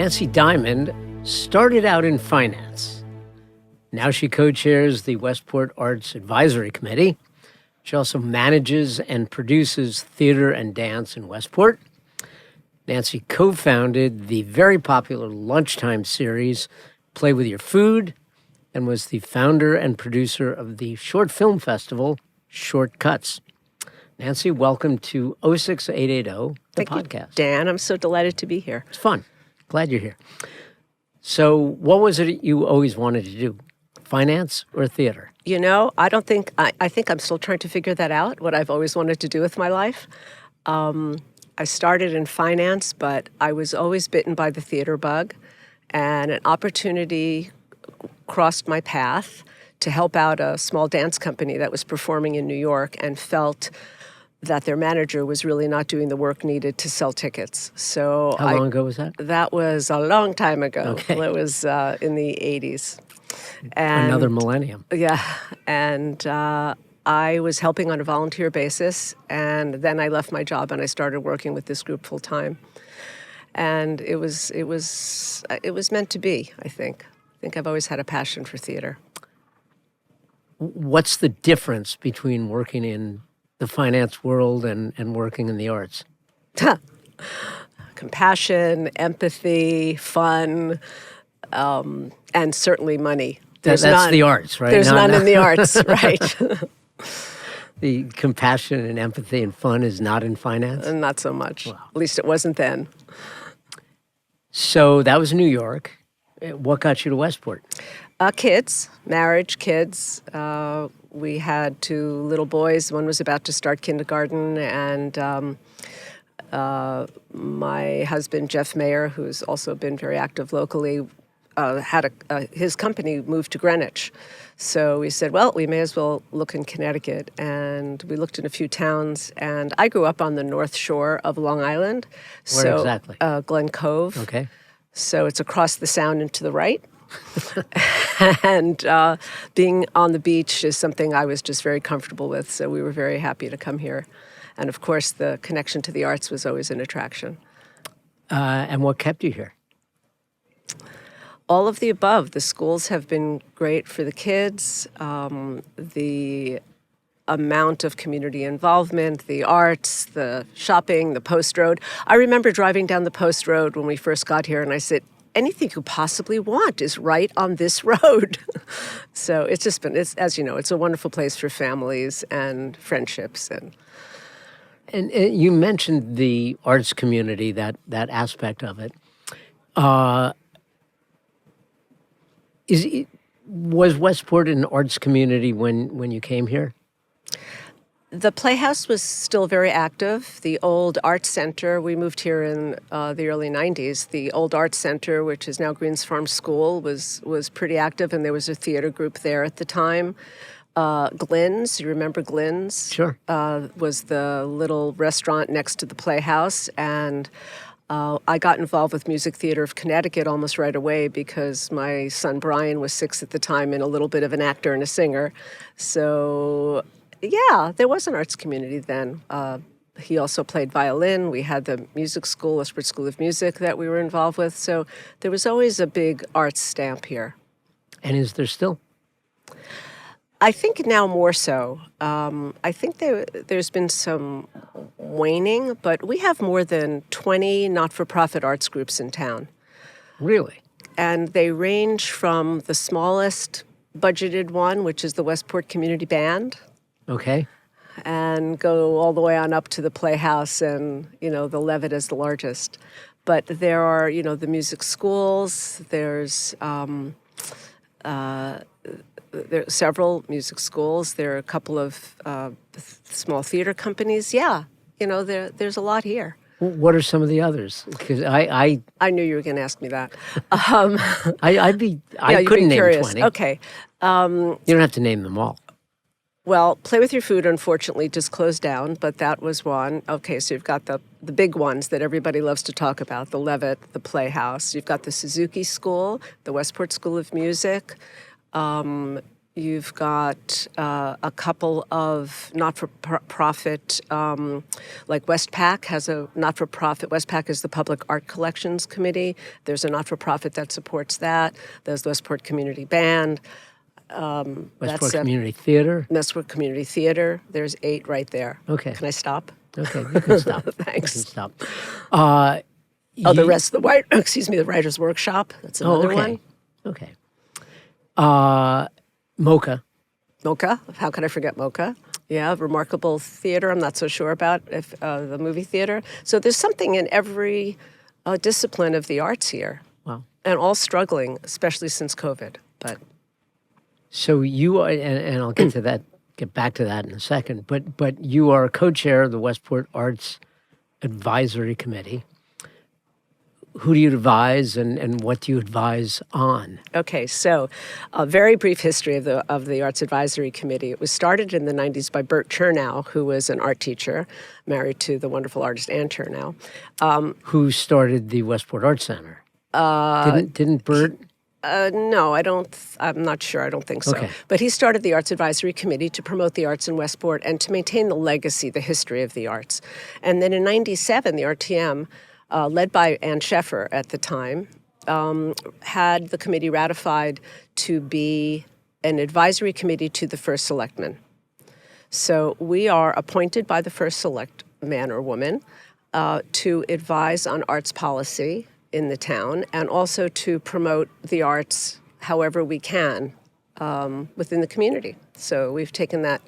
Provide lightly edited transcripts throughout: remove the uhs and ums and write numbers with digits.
Nancy Diamond started out in finance. Now she co-chairs the Westport Arts Advisory Committee. She also manages and produces theater and dance in Westport. Nancy co-founded the very popular lunchtime series, Play With Your Food, and was the founder and producer of the short film festival, Short Cuts. Nancy, welcome to 06880, the Thank podcast. You, Dan. I'm so delighted to be here. It's fun. Glad you're here. So what was it you always wanted to do? Finance or theater? You know, I think I'm still trying to figure that out, what I've always wanted to do with my life. I started in finance, but I was always bitten by the theater bug, and an opportunity crossed my path to help out a small dance company that was performing in New York and felt that their manager was really not doing the work needed to sell tickets. So How long ago was that? That was a long time ago. Okay. It was in the 80s. And, another millennium. Yeah, and I was helping on a volunteer basis, and then I left my job and I started working with this group full time. And it was meant to be, I think. I think I've always had a passion for theater. What's the difference between working in the finance world and working in the arts? Compassion, empathy, fun, and certainly money. That's the arts, right? There's none in the arts, right? The compassion and empathy and fun is not in finance? Not so much. Wow. At least it wasn't then. So that was New York. What got you to Westport? Kids, marriage, kids. We had two little boys. One was about to start kindergarten, and my husband, Jeff Mayer, who's also been very active locally, had his company moved to Greenwich. So we said, well, we may as well look in Connecticut. And we looked in a few towns. And I grew up on the North Shore of Long Island. Where exactly? Glen Cove. Okay. So it's across the Sound and to the right. And being on the beach is something I was just very comfortable with. So we were very happy to come here. And of course, the connection to the arts was always an attraction. And what kept you here? All of the above. The schools have been great for the kids. The amount of community involvement, the arts, the shopping, the Post Road. I remember driving down the Post Road when we first got here, and I said, anything you possibly want is right on this road. So it's just been, as you know, it's a wonderful place for families and friendships. And you mentioned the arts community, that aspect of it. Was Westport an arts community when you came here? The Playhouse was still very active. The old Arts Center, we moved here in the early 90s. The old Arts Center, which is now Greens Farm School, was pretty active, and there was a theater group there at the time. Glynn's, you remember Glynn's? Sure. Was the little restaurant next to the Playhouse, and I got involved with Music Theater of Connecticut almost right away because my son Brian was 6 at the time and a little bit of an actor and a singer. So, yeah, there was an arts community then. He also played violin. We had the music school, Westport School of Music, that we were involved with. So there was always a big arts stamp here. And is there still? I think now more so. I think there's been some waning, but we have more than 20 not-for-profit arts groups in town. Really? And they range from the smallest budgeted one, which is the Westport Community Band. Okay. And go all the way on up to the Playhouse and, the Levitt is the largest. But there are, the music schools, there are several music schools. There are a couple of small theater companies. Yeah, there's a lot here. What are some of the others? Because I knew you were going to ask me that. I couldn't name curious. 20. Okay. You don't have to name them all. Well, Play With Your Food, unfortunately, just closed down, but that was one. Okay, so you've got the big ones that everybody loves to talk about, the Levitt, the Playhouse. You've got the Suzuki School, the Westport School of Music. You've got a couple of not-for-profit, like Westpac has a not-for-profit. Westpac is the Public Art Collections Committee. There's a not-for-profit that supports that. There's the Westport Community Band. Westport Community Theater. Westport Community Theater. There's 8 right there. Okay. Can I stop? Okay, you can stop. Thanks. You can stop. The rest of the Writers' Workshop. That's another one. Okay. MoCA. MoCA. How could I forget MoCA? Yeah, remarkable theater. I'm not so sure about if the movie theater. So there's something in every discipline of the arts here. Wow. And all struggling, especially since COVID. But so you are, and I'll get back to that in a second. But you are co-chair of the Westport Arts Advisory Committee. Who do you advise, and what do you advise on? Okay, so a very brief history of the Arts Advisory Committee. It was started in the 90s by Bert Chernow, who was an art teacher, married to the wonderful artist Ann Chernow. Who started the Westport Arts Center? Didn't Bert? No, I'm not sure. I don't think so. Okay. But he started the Arts Advisory Committee to promote the arts in Westport and to maintain the legacy, the history of the arts. And then in 97, the RTM, led by Ann Sheffer at the time, had the committee ratified to be an advisory committee to the first selectman. So we are appointed by the first select man or woman to advise on arts policy in the town and also to promote the arts however we can within the community. So we've taken that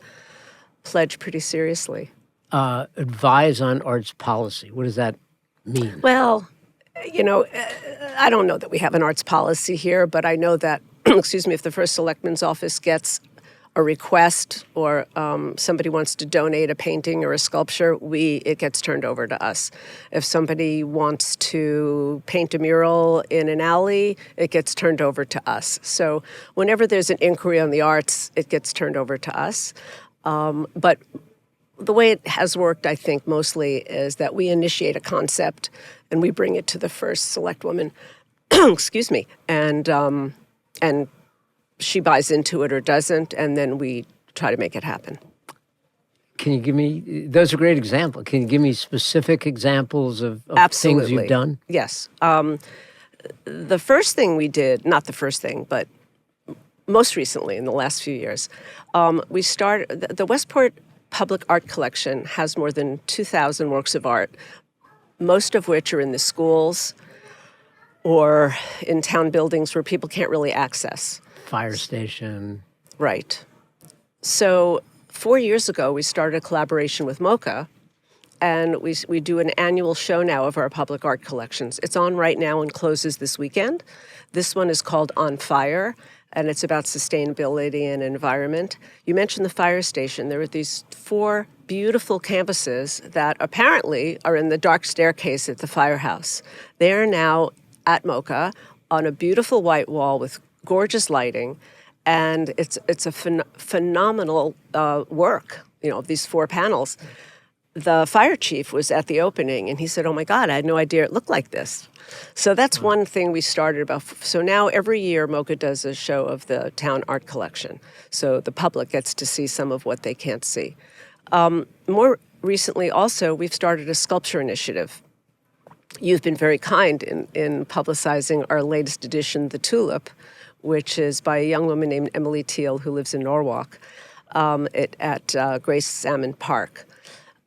pledge pretty seriously. Advise on arts policy. What does that mean? Well, I don't know that we have an arts policy here, but I know that, if the first selectman's office gets a request or somebody wants to donate a painting or a sculpture, it gets turned over to us. If somebody wants to paint a mural in an alley, it gets turned over to us. So whenever there's an inquiry on the arts, it gets turned over to us. But the way it has worked, I think, mostly is that we initiate a concept and we bring it to the first select woman, and she buys into it or doesn't, and then we try to make it happen. Can you give me, those are great examples. Can you give me specific examples of things you've done? Yes. The first thing we did, not the first thing, but most recently in the last few years, we started, the Westport Public Art Collection has more than 2,000 works of art, most of which are in the schools or in town buildings where people can't really access. Fire station. Right. So 4 years ago, we started a collaboration with MoCA, and we do an annual show now of our public art collections. It's on right now and closes this weekend. This one is called On Fire, and it's about sustainability and environment. You mentioned the fire station. There are these 4 beautiful canvases that apparently are in the dark staircase at the firehouse. They are now at MoCA on a beautiful white wall with gorgeous lighting, and it's a phenomenal work, of these 4 panels. The fire chief was at the opening, and he said, "Oh my God, I had no idea it looked like this." So that's one thing we started about. So now every year MoCA does a show of the town art collection. So the public gets to see some of what they can't see. More recently also, we've started a sculpture initiative. You've been very kind in publicizing our latest edition, The Tulip, which is by a young woman named Emily Teal who lives in Norwalk at Grace Salmon Park.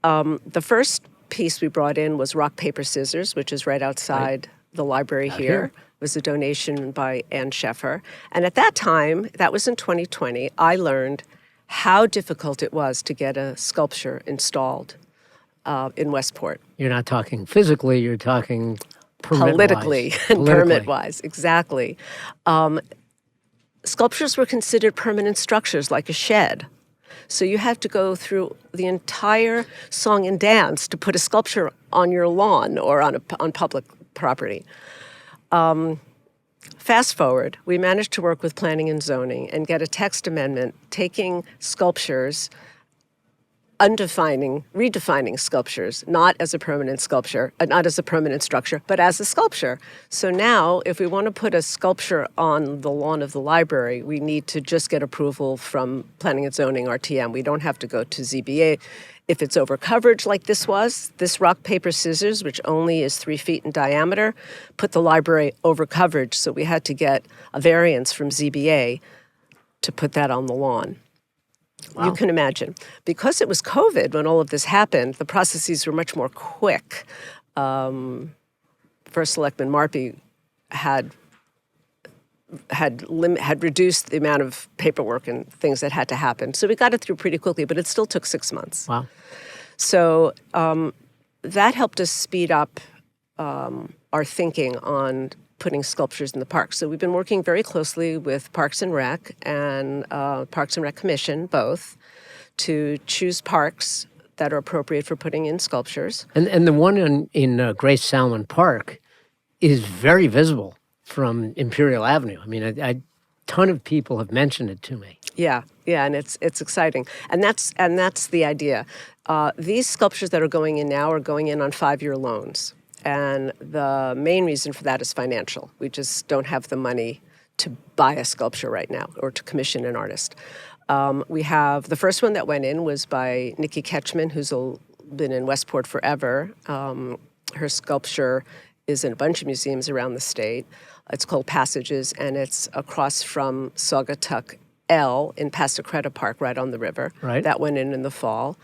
The first piece we brought in was Rock, Paper, Scissors, which is right outside the library here. It was a donation by Ann Sheffer. And at that time, that was in 2020, I learned how difficult it was to get a sculpture installed in Westport. You're not talking physically, you're talking politically and permit-wise, exactly. Sculptures were considered permanent structures like a shed. So you had to go through the entire song and dance to put a sculpture on your lawn or on public property. Fast forward, we managed to work with planning and zoning and get a text amendment taking sculptures redefining sculptures, not as a permanent sculpture, not as a permanent structure, but as a sculpture. So now, if we want to put a sculpture on the lawn of the library, we need to just get approval from Planning and Zoning, RTM. We don't have to go to ZBA. If it's over coverage like this was, this rock, paper, scissors, which only is 3 feet in diameter, put the library over coverage. So we had to get a variance from ZBA to put that on the lawn. Wow. You can imagine. Because it was COVID when all of this happened, the processes were much more quick. First Selectman Marpy had reduced the amount of paperwork and things that had to happen. So we got it through pretty quickly, but it still took 6 months. Wow. So that helped us speed up our thinking on putting sculptures in the park. So we've been working very closely with Parks and Rec and Parks and Rec Commission, both, to choose parks that are appropriate for putting in sculptures. And the one in Grace Salmon Park is very visible from Imperial Avenue. I mean, a ton of people have mentioned it to me. Yeah, and it's exciting, and that's the idea. These sculptures that are going in now are going in on 5-year loans, and the main reason for that is financial. We just don't have the money to buy a sculpture right now or to commission an artist. We have the first one that went in was by Nikki Ketchman, who's been in Westport forever. Her sculpture is in a bunch of museums around the state. It's called Passages, and it's across from Saugatuck L in Pastacreta Park, right on the river. Right. That went in the fall.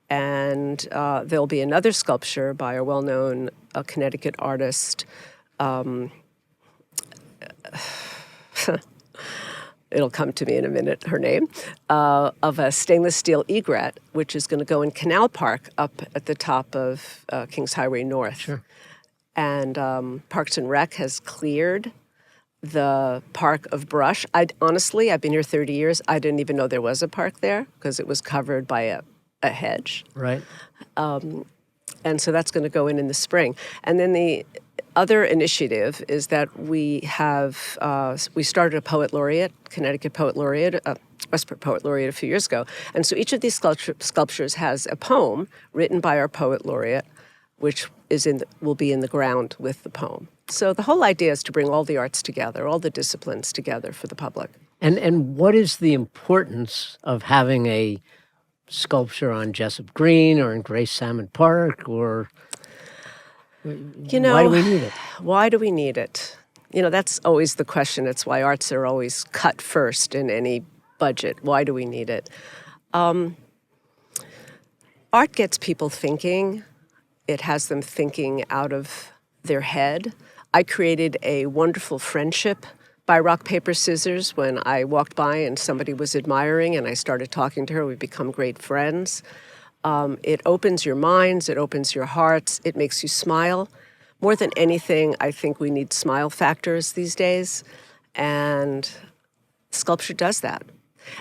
And there'll be another sculpture by a well-known Connecticut artist. It'll come to me in a minute, her name, of a stainless steel egret, which is going to go in Canal Park up at the top of Kings Highway North. Sure. And Parks and Rec has cleared the park of brush. Honestly, I've been here 30 years. I didn't even know there was a park there because it was covered by a hedge. Right. And so that's going to go in the spring. And then the other initiative is that we started a poet laureate, Connecticut poet laureate, Westport poet laureate a few years ago. And so each of these sculptures has a poem written by our poet laureate, which will be in the ground with the poem. So the whole idea is to bring all the arts together, all the disciplines together for the public. And what is the importance of having a sculpture on Jessup Green or in Grace Salmon Park, or why do we need it? Why do we need it? That's always the question. It's why arts are always cut first in any budget. Why do we need it? Art gets people thinking. It has them thinking out of their head. I created a wonderful friendship by rock, paper, scissors when I walked by and somebody was admiring and I started talking to her. We've become great friends. It opens your minds. It opens your hearts. It makes you smile. More than anything, I think we need smile factors these days, and sculpture does that.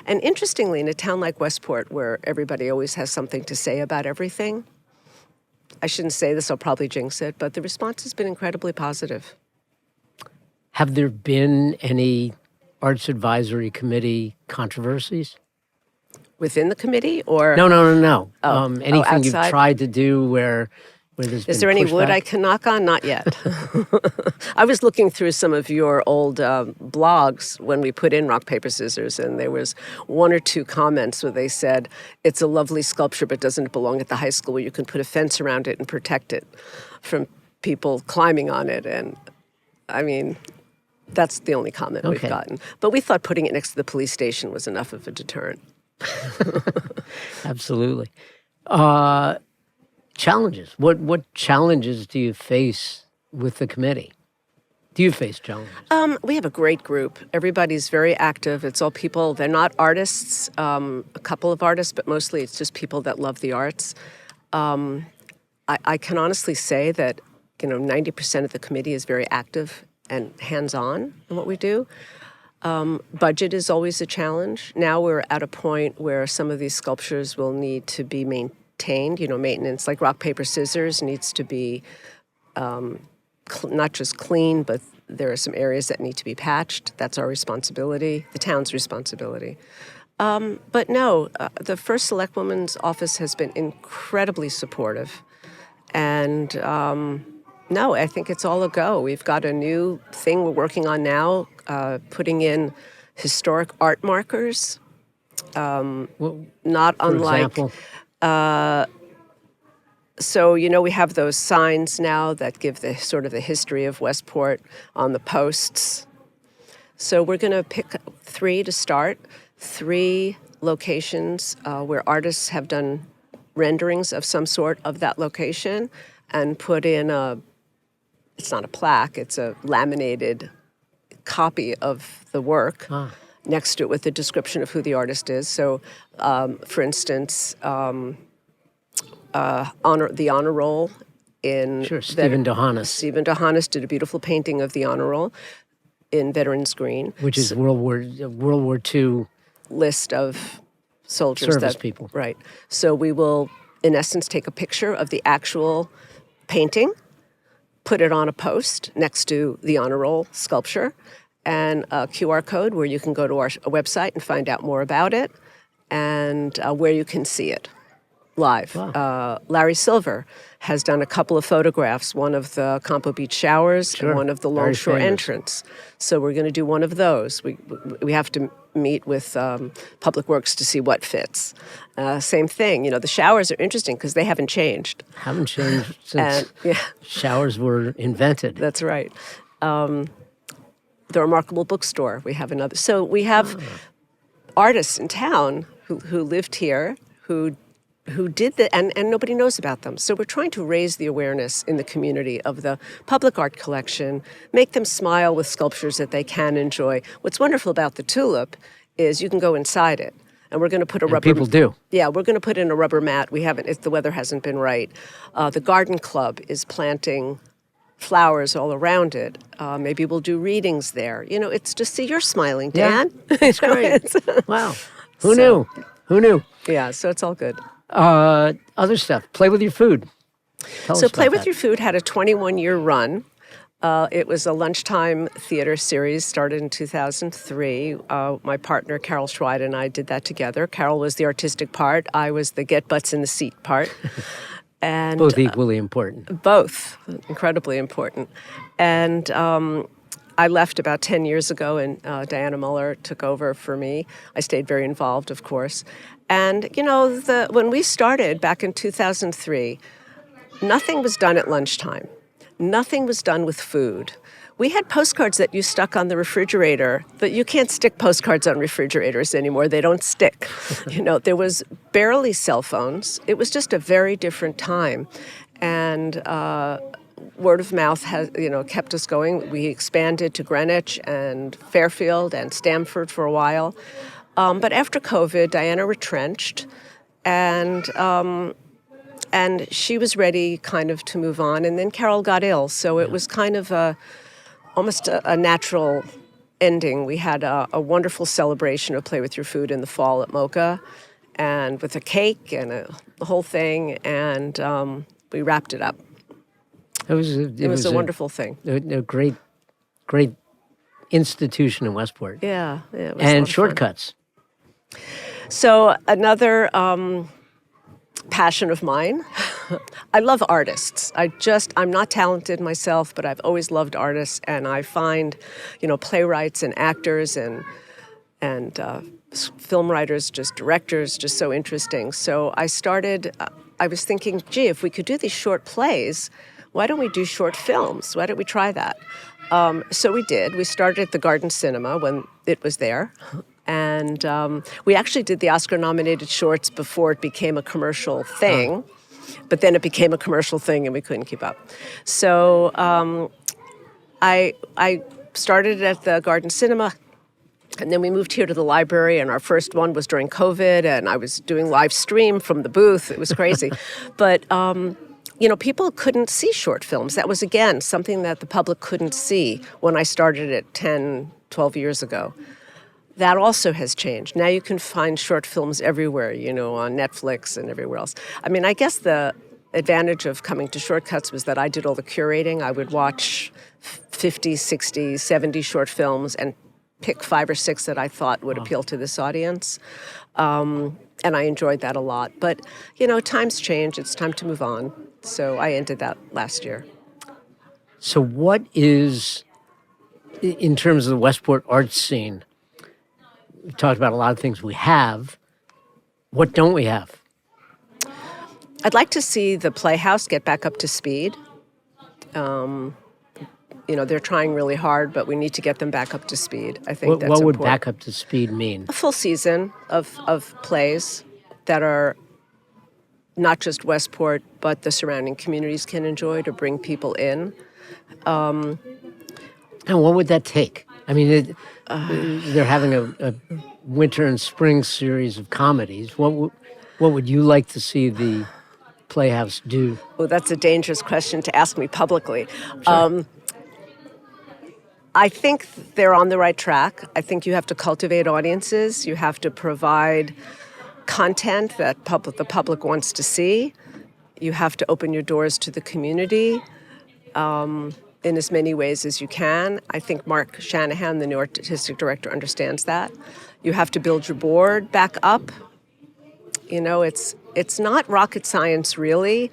And interestingly, in a town like Westport, where everybody always has something to say about everything, I shouldn't say this, I'll probably jinx it, but the response has been incredibly positive. Have there been any Arts Advisory Committee controversies? Within the committee, or? No. Anything outside? You've tried to do where there's been Is there any pushback? wood I can knock on? Not yet. I was looking through some of your old blogs when we put in rock, paper, scissors, and there was 1 or 2 comments where they said, it's a lovely sculpture, but doesn't belong at the high school, where you can put a fence around it and protect it from people climbing on it. And I mean, that's the only comment we've gotten. But we thought putting it next to the police station was enough of a deterrent. Absolutely. Challenges. What challenges do you face with the committee? Do you face challenges? We have a great group. Everybody's very active. It's all people. They're not artists, a couple of artists, but mostly it's just people that love the arts. I can honestly say that 90% of the committee is very active and hands-on in what we do. Budget is always a challenge. Now we're at a point where some of these sculptures will need to be maintained. Maintenance, like rock, paper, scissors, needs to be not just clean, but there are some areas that need to be patched. That's our responsibility, the town's responsibility. But no, the first select woman's office has been incredibly supportive. And no, I think it's all a go. We've got a new thing we're working on now, putting in historic art markers, Well, not for unlike. example, So, we have those signs now that give the sort of the history of Westport on the posts. So we're going to pick 3 to start, 3 locations where artists have done renderings of some sort of that location and put in it's not a plaque, it's a laminated copy of the work next to it with a description of who the artist is. So, for instance, the honor roll in sure, Stephen Dohanis, Stephen Dohanis did a beautiful painting of the honor roll in Veterans Green, which is World War II list of soldiers service people. Right. So we will, in essence, take a picture of the actual painting, put it on a post next to the honor roll sculpture, and a QR code where you can go to our website and find out more about it, and where you can see it live. Wow. Larry Silver has done a couple of photographs, one of the Campo Beach showers Sure. and one of the Very Longshore famous. entrance. So we're going to do one of those. We have to meet with Public Works to see what fits. Same thing, the showers are interesting because they haven't changed. Haven't changed since Yeah, showers were invented. that's right. The Remarkable Bookstore, we have another. So we have artists in town who lived here, who did that, and nobody knows about them. So we're trying to raise the awareness in the community of the public art collection, make them smile with sculptures that they can enjoy. What's wonderful about the Tulip is you can go inside it, and we're going to put a And rubber. people do. Yeah, we're going to put in a rubber mat. We haven't, if the weather hasn't been right. The garden club is planting flowers all around it. Maybe we'll do readings there. It's just, see, you're smiling, Yeah, Dan. That's great. Wow. Who knew? Who knew? Yeah, so it's all good. Other stuff. Play with your food. Tell So us Play about with that. Your Food had a 21-year run. It was a lunchtime theater series, started in 2003. My partner, Carol Schweid, and I did that together. Carol was the artistic part. I was the get butts in the seat part. And Both equally important. both incredibly important. And I left about 10 years ago, and Diana Muller took over for me. I stayed very involved, of course. And, when we started back in 2003, nothing was done at lunchtime. Nothing was done with food. We had postcards that you stuck on the refrigerator, but you can't stick postcards on refrigerators anymore. They don't stick. There was barely cell phones. It was just a very different time. And word of mouth has, kept us going. We expanded to Greenwich and Fairfield and Stamford for a while. But after COVID, Diana retrenched, and she was ready kind of to move on. And then Carol got ill, so it was kind of almost a natural ending. We had a wonderful celebration of Play with Your Food in the fall at Mocha, and with a cake and the whole thing, and we wrapped it up. It was a wonderful thing. A great institution in Westport. Yeah, it was a lot And of fun. shortcuts. So another passion of mine, I love artists. I'm not talented myself, but I've always loved artists, and I find, playwrights and actors and film writers, just directors, just so interesting. So I was thinking, gee, if we could do these short plays, why don't we do short films? Why don't we try that? So we did. We started at the Garden Cinema when it was there. And we actually did the Oscar-nominated shorts before it became a commercial thing. But then it became a commercial thing, and we couldn't keep up. So I started at the Garden Cinema, and then we moved here to the library, and our first one was during COVID, and I was doing live stream from the booth. It was crazy. But people couldn't see short films. That was, again, something that the public couldn't see when I started it 10, 12 years ago. That also has changed. Now you can find short films everywhere, on Netflix and everywhere else. I mean, I guess the advantage of coming to Shortcuts was that I did all the curating. I would watch 50, 60, 70 short films and pick 5 or 6 that I thought would appeal to this audience. And I enjoyed that a lot. But, times change. It's time to move on. So I ended that last year. So what is, in terms of the Westport arts scene, we've talked about a lot of things we have. What don't we have? I'd like to see the Playhouse get back up to speed. They're trying really hard, but we need to get them back up to speed. I think that's what would important. back up to speed mean? A full season of plays that are not just Westport, but the surrounding communities can enjoy to bring people in. And what would that take? I mean, they're having a winter and spring series of comedies. What would you like to see the Playhouse do? Well, that's a dangerous question to ask me publicly. Sure. I think they're on the right track. I think you have to cultivate audiences. You have to provide content that the public wants to see. You have to open your doors to the community in as many ways as you can. I think Mark Shanahan, the new artistic director, understands that. You have to build your board back up. It's not rocket science really,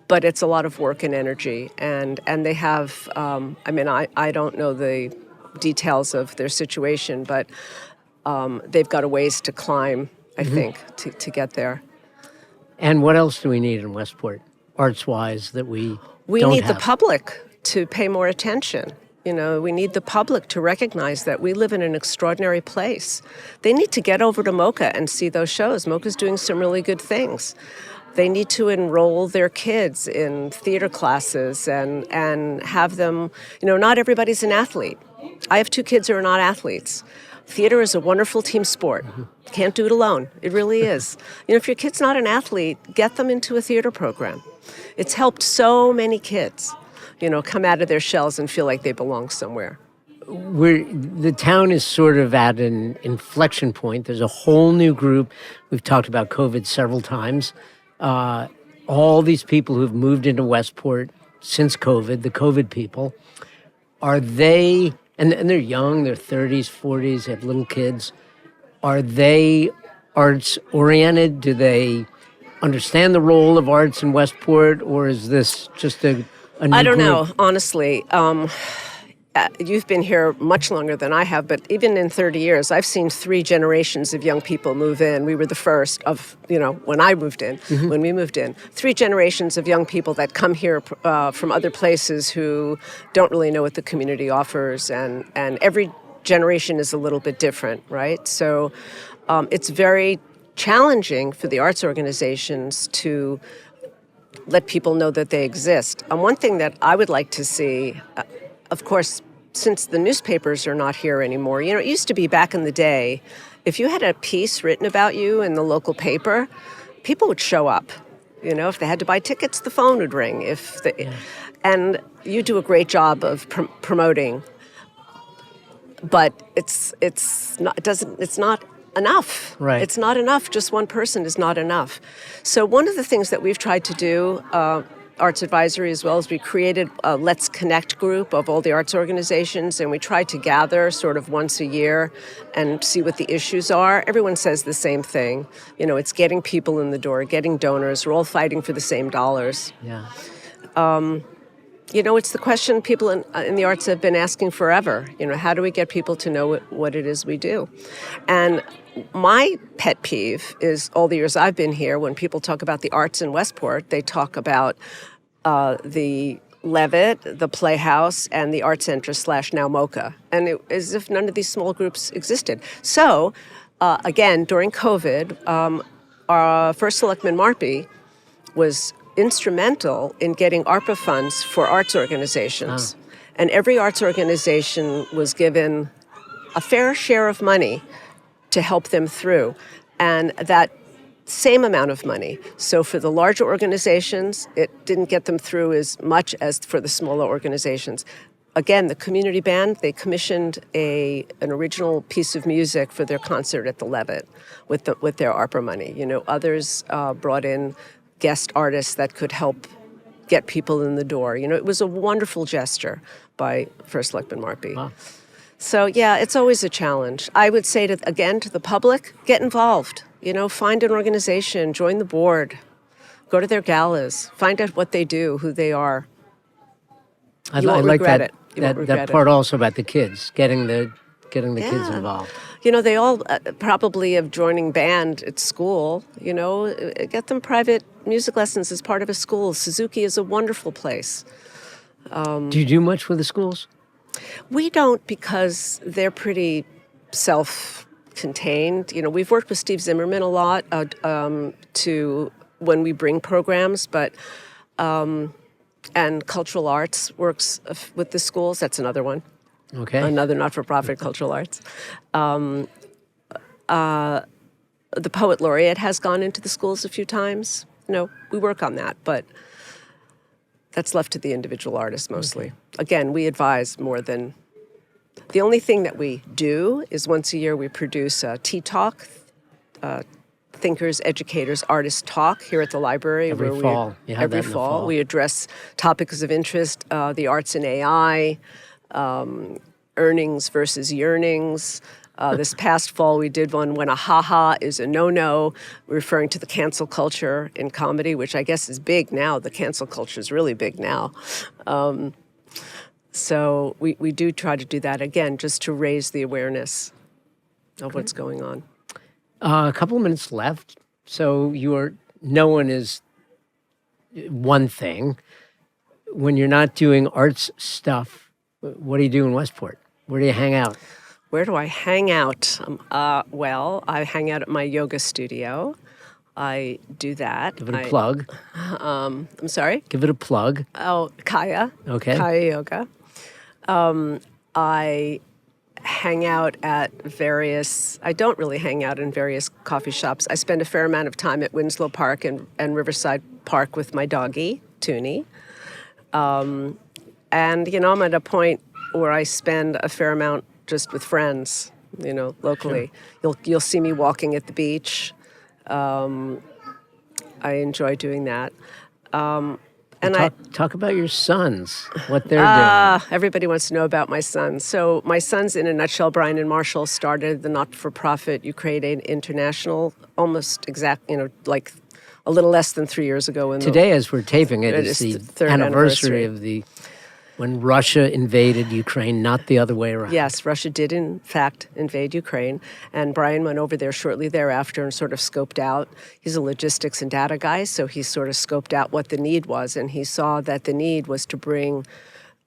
but it's a lot of work and energy. And they have, I don't know the details of their situation, but they've got a ways to climb, I think, to get there. And what else do we need in Westport, arts-wise, that we don't need have? the public to pay more attention. We need the public to recognize that we live in an extraordinary place. They need to get over to MoCA and see those shows. MoCA's doing some really good things. They need to enroll their kids in theater classes and have them, not everybody's an athlete. I have 2 kids who are not athletes. Theater is a wonderful team sport. You can't do it alone. It really is. If your kid's not an athlete, get them into a theater program. It's helped so many kids, come out of their shells and feel like they belong somewhere. The town is sort of at an inflection point. There's a whole new group. We've talked about COVID several times. All these people who've moved into Westport since COVID, the COVID people, are they, and they're young, they're 30s, 40s, have little kids. Are they arts-oriented? Do they understand the role of arts in Westport, or is this just a new I don't group? know, honestly. You've been here much longer than I have, but even in 30 years, I've seen 3 generations of young people move in. We were the first of, when I moved in, when we moved in. 3 generations of young people that come here from other places who don't really know what the community offers, and every generation is a little bit different, right? So it's very challenging for the arts organizations to let people know that they exist. One thing that I would like to see, of course, since the newspapers are not here anymore, it used to be back in the day, if you had a piece written about you in the local paper, people would show up. If they had to buy tickets, the phone would ring. And you do a great job of promoting, but it's not enough. Right. It's not enough. Just one person is not enough. So one of the things that we've tried to do, Arts Advisory as well, as we created a Let's Connect group of all the arts organizations, and we try to gather sort of once a year and see what the issues are. Everyone says the same thing. It's getting people in the door, getting donors. We're all fighting for the same dollars. Yeah. It's the question people in the arts have been asking forever. How do we get people to know what it is we do? And my pet peeve is all the years I've been here, when people talk about the arts in Westport, they talk about the Levitt, the Playhouse, and the Art Center / now MoCA, and as if none of these small groups existed. So, again, during COVID, our first selectman, Marpy, was instrumental in getting ARPA funds for arts organizations. And every arts organization was given a fair share of money to help them through. And that same amount of money. So for the larger organizations, it didn't get them through as much as for the smaller organizations. Again, the community band, they commissioned an original piece of music for their concert at the Levitt with their ARPA money. Others brought in guest artists that could help get people in the door. It was a wonderful gesture by First Selectman Marpy. Wow. So, yeah, it's always a challenge. I would say, to the public, get involved. Find an organization, join the board, go to their galas, find out what they do, who they are. I You won't like regret that it. You won't regret that part it. also about the kids, getting the kids Yeah. involved. They all probably have joining band at school. Get them private music lessons as part of a school. Suzuki is a wonderful place. Do you do much with the schools? We don't, because they're pretty self-contained. We've worked with Steve Zimmerman a lot to when we bring programs, but and Cultural Arts works with the schools. That's another one. Okay. Another not-for-profit, Cultural Arts. The Poet Laureate has gone into the schools a few times. We work on that, but that's left to the individual artist mostly. Okay. Again, we advise more than... The only thing that we do is once a year we produce a tea talk, Thinkers, Educators, Artists Talk here at the library. Every where fall. You have every that in the fall. fall. We address topics of interest, the arts and AI, earnings versus yearnings. This past fall, we did one when a ha-ha is a no-no, referring to the cancel culture in comedy, which I guess is big now. The cancel culture is really big now. So we do try to do that, again, just to raise the awareness of what's going on. A couple of minutes left. So no one is one thing. When you're not doing arts stuff, what do you do in Westport? Where do you hang out? Where do I hang out? Well, I hang out at my yoga studio. I do that. Give it a plug. I'm sorry? Give it a plug. Oh, Kaya. Okay. Kaya Yoga. I hang out at I don't really hang out in various coffee shops. I spend a fair amount of time at Winslow Park and Riverside Park with my doggie, Toonie. And, I'm at a point where I spend a fair amount just with friends, locally. Sure. You'll see me walking at the beach. I enjoy doing that. And talk about your sons, what they're doing. Everybody wants to know about my sons. So my sons, in a nutshell, Brian and Marshall, started the not-for-profit Ukrainian International almost like a little less than 3 years ago. Today, as we're taping it, is the third anniversary of when Russia invaded Ukraine, not the other way around. Yes, Russia did, in fact, invade Ukraine. And Brian went over there shortly thereafter and sort of scoped out. He's a logistics and data guy, so he sort of scoped out what the need was. And he saw that the need was to bring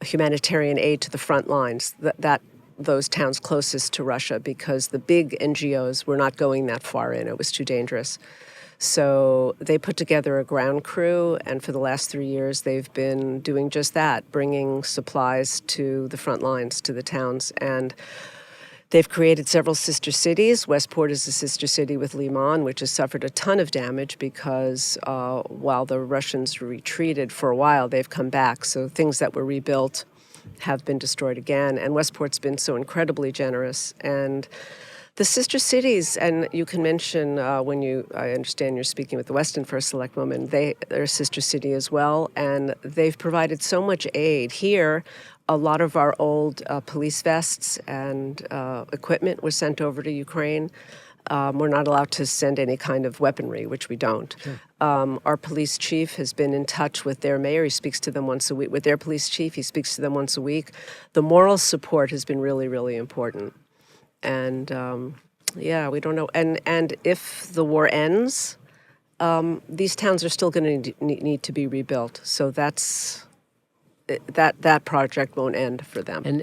humanitarian aid to the front lines, those towns closest to Russia, because the big NGOs were not going that far in. It was too dangerous. So they put together a ground crew, and for the last 3 years, they've been doing just that, bringing supplies to the front lines, to the towns. And they've created several sister cities. Westport is a sister city with Liman, which has suffered a ton of damage because while the Russians retreated for a while, they've come back. So things that were rebuilt have been destroyed again. And Westport's been so incredibly generous. And the sister cities, and you can mention I understand you're speaking with the Weston First Select Woman, they're a sister city as well, and they've provided so much aid. Here, a lot of our old police vests and equipment was sent over to Ukraine. We're not allowed to send any kind of weaponry, which we don't. Sure. Our police chief has been in touch with their mayor. He speaks to them once a week. With their police chief, he speaks to them once a week. The moral support has been really, really important. And we don't know. And if the war ends, these towns are still going to need to be rebuilt. So that project won't end for them. And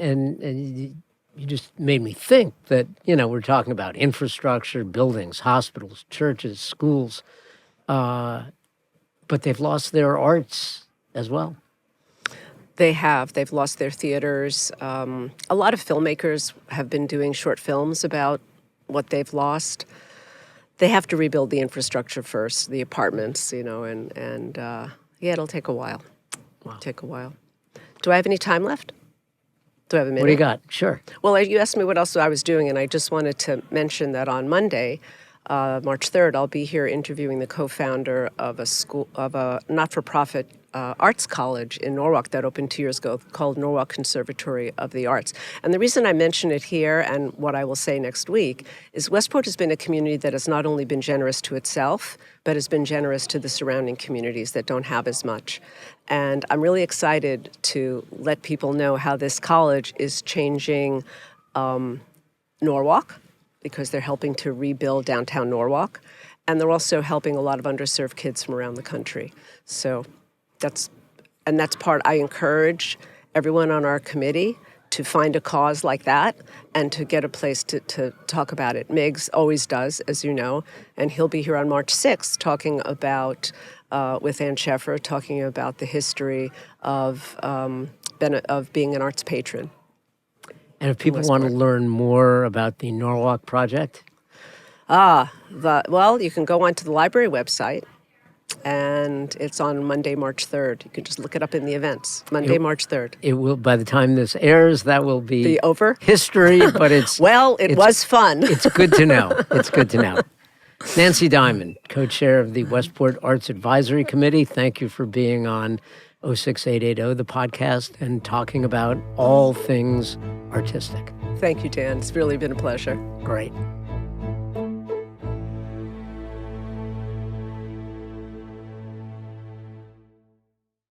you just made me think that we're talking about infrastructure, buildings, hospitals, churches, schools, but they've lost their arts as well. They have. They've lost their theaters. A lot of filmmakers have been doing short films about what they've lost. They have to rebuild the infrastructure first, the apartments, and it'll take a while. Wow. Take a while. Do I have any time left? Do I have a minute? What do you got? Sure. Well, you asked me what else I was doing, and I just wanted to mention that on Monday, March 3rd, I'll be here interviewing the co-founder of a not-for-profit arts college in Norwalk that opened 2 years ago called Norwalk Conservatory of the Arts. And the reason I mention it here and what I will say next week is Westport has been a community that has not only been generous to itself, but has been generous to the surrounding communities that don't have as much. And I'm really excited to let people know how this college is changing Norwalk, because they're helping to rebuild downtown Norwalk, and they're also helping a lot of underserved kids from around the country. So that's part. I encourage everyone on our committee to find a cause like that and to get a place to talk about it. Miggs always does, as you know, and he'll be here on March 6th talking about, with Ann Sheffer, talking about the history of being an arts patron. And if people want to learn more about the Norwalk project? Well, you can go onto the library website, and it's on Monday, March 3rd. You can just look it up in the events. Monday, March 3rd. It will, by the time this airs, that will be over? History, but it's... Well, it was fun. It's good to know. It's good to know. Nancy Diamond, co-chair of the Westport Arts Advisory Committee, thank you for being on 06880, the podcast, and talking about all things artistic. Thank you, Dan. It's really been a pleasure. Great.